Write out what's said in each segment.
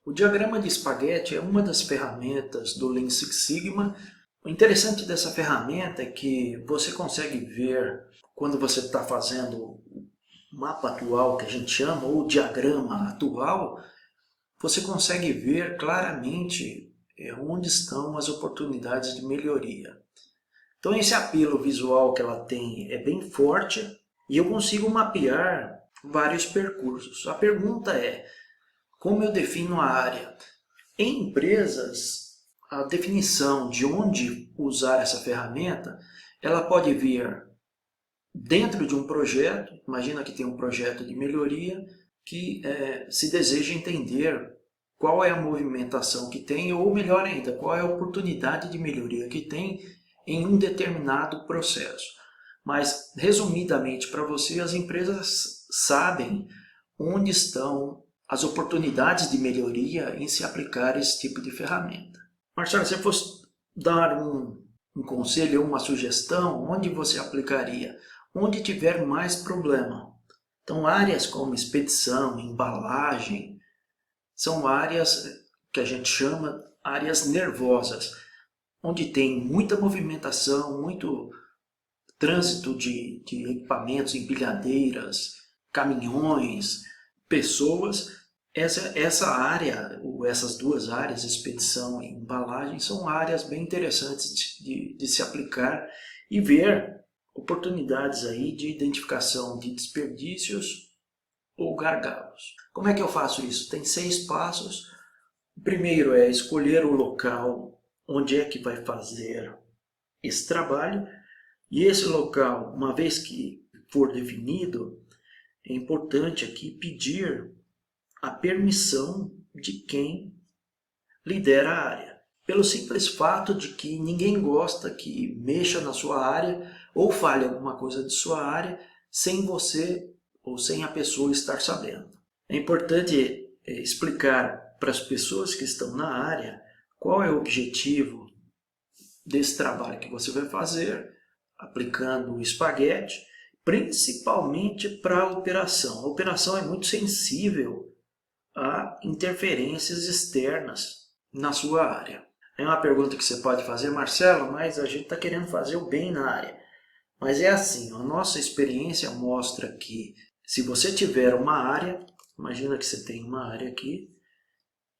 O diagrama de espaguete é uma das ferramentas do Lean Six Sigma. O interessante dessa ferramenta é que você consegue ver, quando você está fazendo o mapa atual, que a gente chama, ou o diagrama atual, você consegue ver claramente onde estão as oportunidades de melhoria. Então esse apelo visual que ela tem é bem forte e eu consigo mapear vários percursos. A pergunta é, como eu defino a área? Em empresas, a definição de onde usar essa ferramenta, ela pode vir dentro de um projeto. Imagina que tem um projeto de melhoria que se deseja entender qual é a movimentação que tem, ou melhor ainda, qual é a oportunidade de melhoria que tem em um determinado processo. Mas, resumidamente para você, as empresas sabem onde estão as oportunidades de melhoria em se aplicar esse tipo de ferramenta. Marcelo, se eu fosse dar um conselho ou uma sugestão, onde você aplicaria? Onde tiver mais problema. Então, áreas como expedição, embalagem, são áreas que a gente chama áreas nervosas, onde tem muita movimentação, muito trânsito de equipamentos, empilhadeiras, caminhões, pessoas. Essa área, ou essas duas áreas, expedição e embalagem, são áreas bem interessantes de se aplicar e ver oportunidades aí de identificação de desperdícios ou gargalos. Como é que eu faço isso? Tem 6 passos. O primeiro é escolher o local onde é que vai fazer esse trabalho. E esse local, uma vez que for definido, é importante aqui pedir a permissão de quem lidera a área. Pelo simples fato de que ninguém gosta que mexa na sua área ou fale alguma coisa de sua área sem você ou sem a pessoa estar sabendo. É importante explicar para as pessoas que estão na área qual é o objetivo desse trabalho que você vai fazer, aplicando o espaguete, principalmente para a operação. A operação é muito sensível a interferências externas na sua área. É uma pergunta que você pode fazer, Marcelo, mas a gente está querendo fazer o bem na área. Mas é assim, a nossa experiência mostra que se você tiver uma área, imagina que você tem uma área aqui,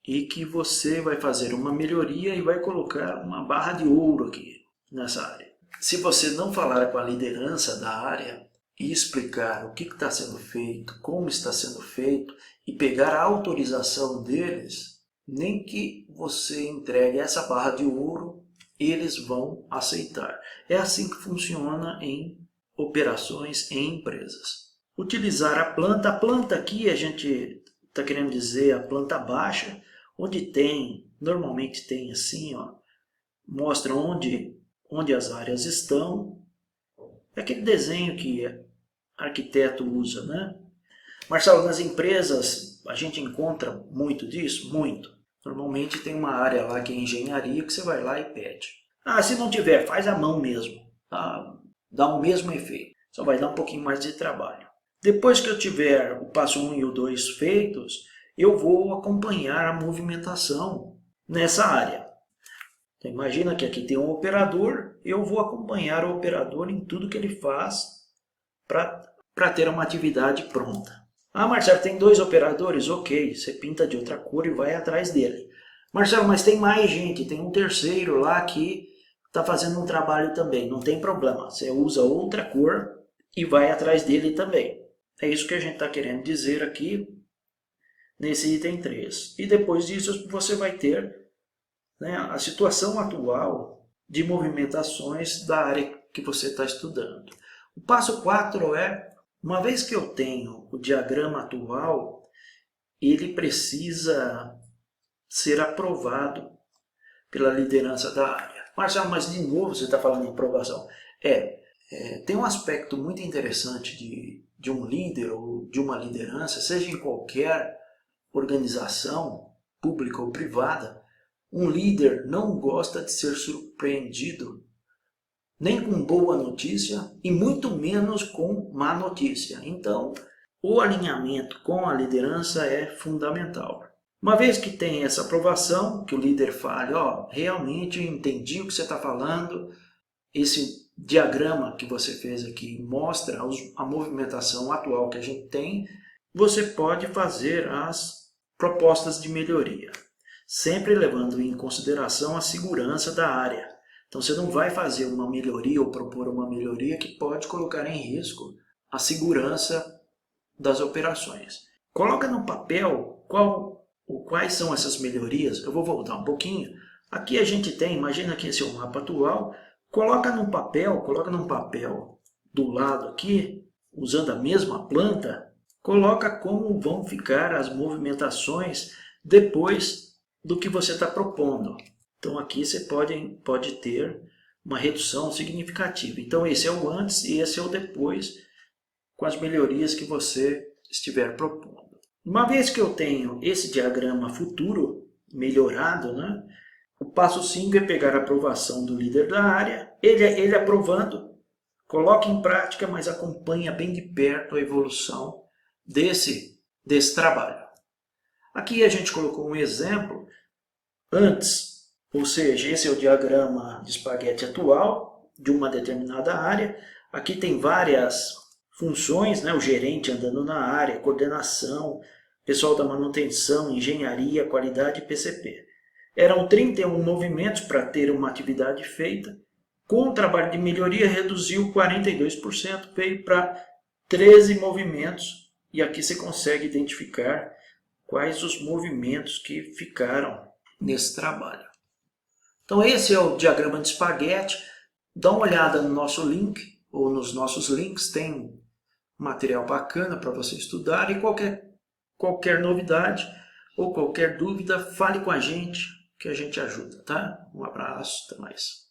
e que você vai fazer uma melhoria e vai colocar uma barra de ouro aqui nessa área. Se você não falar com a liderança da área e explicar o que está sendo feito, como está sendo feito, e pegar a autorização deles, nem que você entregue essa barra de ouro, eles vão aceitar. É assim que funciona em operações em empresas. Utilizar a planta aqui a gente está querendo dizer a planta baixa, onde tem, normalmente tem assim, ó, mostra onde as áreas estão. É aquele desenho que arquiteto usa, né? Marcelo, nas empresas a gente encontra muito disso? Muito. Normalmente tem uma área lá que é engenharia que você vai lá e pede. Ah, se não tiver, faz à mão mesmo. Tá? Dá o mesmo efeito. Só vai dar um pouquinho mais de trabalho. Depois que eu tiver o passo 1 e o 2 feitos, eu vou acompanhar a movimentação nessa área. Então, imagina que aqui tem um operador, eu vou acompanhar o operador em tudo que ele faz para ter uma atividade pronta. Ah, Marcelo, tem 2 operadores? Ok, você pinta de outra cor e vai atrás dele. Marcelo, mas tem mais gente, tem um terceiro lá que está fazendo um trabalho também. Não tem problema, você usa outra cor e vai atrás dele também. É isso que a gente está querendo dizer aqui nesse item 3. E depois disso você vai ter, né, a situação atual de movimentações da área que você está estudando. O passo 4 é, uma vez que eu tenho o diagrama atual, ele precisa ser aprovado pela liderança da área. Marcelo, mas de novo você está falando em aprovação. Tem um aspecto muito interessante de um líder ou de uma liderança, seja em qualquer organização, pública ou privada. Um líder não gosta de ser surpreendido nem com boa notícia e muito menos com má notícia. Então, o alinhamento com a liderança é fundamental. Uma vez que tem essa aprovação, que o líder fale, ó, realmente eu entendi o que você está falando, esse diagrama que você fez aqui mostra a movimentação atual que a gente tem, você pode fazer as propostas de melhoria, sempre levando em consideração a segurança da área. Então você não vai fazer uma melhoria ou propor uma melhoria que pode colocar em risco a segurança das operações. Coloca no papel quais são essas melhorias. Eu vou voltar um pouquinho. Aqui a gente tem, imagina que esse é o mapa atual, coloca num papel do lado aqui, usando a mesma planta, coloca como vão ficar as movimentações depois do que você está propondo. Então aqui você pode ter uma redução significativa. Então esse é o antes e esse é o depois, com as melhorias que você estiver propondo. Uma vez que eu tenho esse diagrama futuro melhorado, né, o passo 5 é pegar a aprovação do líder da área, ele aprovando, coloque em prática, mas acompanha bem de perto a evolução desse trabalho. Aqui a gente colocou um exemplo antes, ou seja, esse é o diagrama de espaguete atual de uma determinada área. Aqui tem várias funções, né? O gerente andando na área, coordenação, pessoal da manutenção, engenharia, qualidade e PCP. Eram 31 movimentos para ter uma atividade feita. Com o trabalho de melhoria, reduziu 42%, veio para 13 movimentos. E aqui você consegue identificar quais os movimentos que ficaram nesse trabalho. Então esse é o diagrama de espaguete. Dá uma olhada no nosso link, ou nos nossos links, tem material bacana para você estudar. E qualquer novidade ou qualquer dúvida, fale com a gente, que a gente ajuda, tá? Um abraço, até mais.